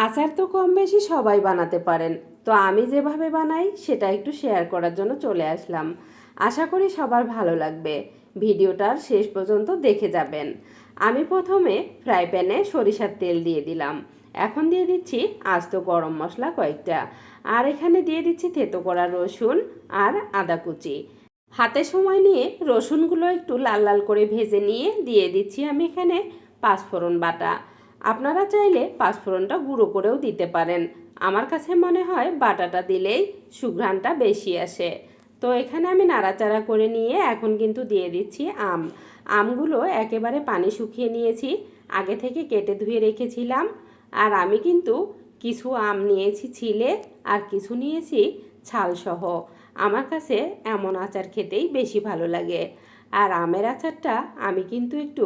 আচার তো কম বেশি সবাই বানাতে পারেন, তো আমি যেভাবে বানাই সেটা একটু শেয়ার করার জন্য চলে আসলাম। আশা করি সবার ভালো লাগবে। ভিডিওটার শেষ পর্যন্ত দেখে যাবেন। আমি প্রথমে ফ্রাই প্যানে সরিষার তেল দিয়ে দিলাম। এখন দিয়ে দিচ্ছি আস্ত গরম মশলা কয়েকটা, আর এখানে দিয়ে দিচ্ছি থেতো করা রসুন আর আদা কুচি। হাতে সময় নিয়ে রসুনগুলো একটু লাল লাল করে ভেজে নিয়ে দিয়ে দিচ্ছি আমি এখানে পাঁচফোড়ন বাটা। আপনারা চাইলে পাঁচফোড়নটা গুঁড়ো করেও দিতে পারেন। আমার কাছে মনে হয় বাটাটা দিলেই সুঘ্রাণটা বেশি আসে। তো এখানে আমি নাড়াচাড়া করে নিয়ে এখন কিন্তু দিয়ে দিচ্ছি আমগুলো একেবারে পানি শুকিয়ে নিয়েছি, আগে থেকে কেটে ধুয়ে রেখেছিলাম। আর আমি কিন্তু কিছু আম নিয়েছি ছিলে, আর কিছু নিয়েছি ছালসহ। আমার কাছে এমন আচার খেতেই বেশি ভালো লাগে। আর আমের আচারটা আমি কিন্তু একটু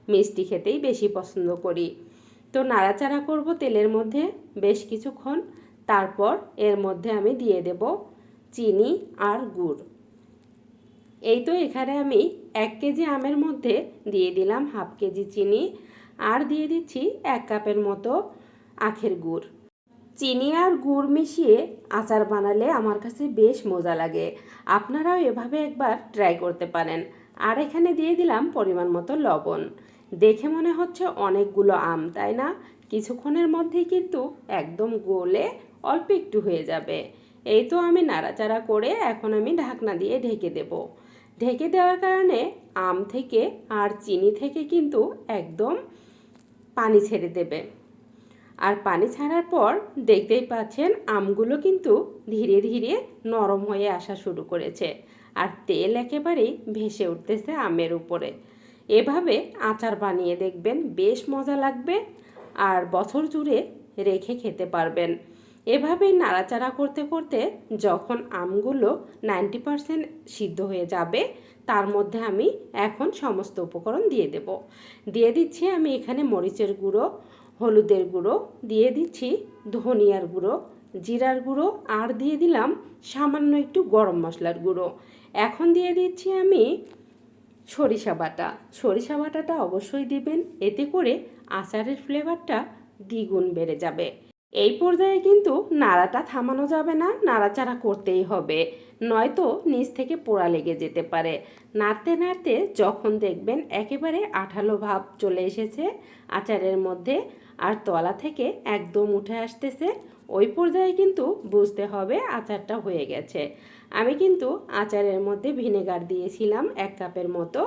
মিষ্টি খেতেই বেশি পছন্দ করি। তো নাড়াচাড়া করব তেলের মধ্যে বেশ কিছুক্ষণ। তারপর এর মধ্যে আমি দিয়ে দেব চিনি আর গুড়। এই তো এখানে আমি 1 কেজি আমের মধ্যে দিয়ে দিলাম হাফ কেজি চিনি, আর দিয়ে দিচ্ছি 1 কাপের মতো আখের গুড়। চিনি আর গুড় মিশিয়ে আচার বানালে আমার কাছে বেশ মজা লাগে। আপনারাও এভাবে একবার ট্রাই করতে পারেন। আর এখানে দিয়ে দিলাম পরিমাণ মতো লবণ। দেখে মনে হচ্ছে অনেকগুলো আম, তাই না? কিছুক্ষণের মধ্যেই কিন্তু একদম গলে অল্প একটু হয়ে যাবে। এই তো আমি নাড়াচাড়া করে এখন আমি ঢাকনা দিয়ে ঢেকে দেব। ঢেকে দেওয়ার কারণে আম থেকে আর চিনি থেকে কিন্তু একদম পানি ছেড়ে দেবে। আর পানি ছাড়ার পর দেখতেই পাচ্ছেন আমগুলো কিন্তু ধীরে ধীরে নরম হয়ে আসা শুরু করেছে, আর তেল একেবারেই ভেসে উঠতেছে আমের উপরে। এভাবে আচার বানিয়ে দেখবেন, বেশ মজা লাগবে, আর বছর জুড়ে রেখে খেতে পারবেন। এভাবেই নাড়াচাড়া করতে করতে যখন আমগুলো 90% সিদ্ধ হয়ে যাবে, তার মধ্যে আমি এখন সমস্ত উপকরণ দিয়ে দেব। দিয়ে দিচ্ছি আমি এখানে মরিচের গুঁড়ো, হলুদের গুঁড়ো, দিয়ে দিচ্ছি ধনিয়ার গুঁড়ো, জিরার গুঁড়ো, আর দিয়ে দিলাম সামান্য একটু গরম মশলার গুঁড়ো। এখন দিয়ে দিচ্ছি আমি সরিষা বাটা। সরিষা বাটাটা অবশ্যই দিবেন, এতে করে আচারের ফ্লেভারটা দ্বিগুণ বেড়ে যাবে। এই পর্যায়ে কিন্তু নাড়াটা থামানো যাবে না, নাড়াচাড়া করতেই হবে, নয়তো নিচ থেকে পোড়া লেগে যেতে পারে। নাড়তে নাড়তে যখন দেখবেন একেবারে আঠালো ভাব চলে এসেছে আচারের মধ্যে, আর তলা থেকে একদম উঠে আসতেছে, ওই পর্যায়ে কিন্তু বুঝতে হবে আচারটা হয়ে গেছে। আমি কিন্তু আচারের মধ্যে ভিনেগার দিয়েছিলাম 1 কাপের মতো।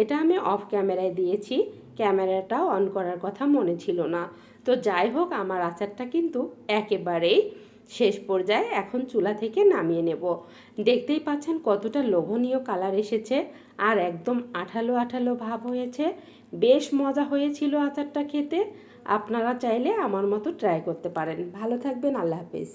এটা আমি অফ ক্যামেরায় দিয়েছি, ক্যামেরাটা অন করার কথা মনে ছিল না। তো যাই হোক, আমার আচারটা কিন্তু একেবারেই শেষ পর্যায়ে। এখন চুলা থেকে নামিয়ে নেব। দেখতেই পাচ্ছেন কতটা লোভনীয় কালার এসেছে, আর একদম আঠালো আঠালো ভাব হয়েছে। বেশ মজা হয়েছিল আচারটা খেতে। আপনারা চাইলে আমার মতো ট্রাই করতে পারেন। ভালো থাকবেন, আল্লাহ হাফেজ।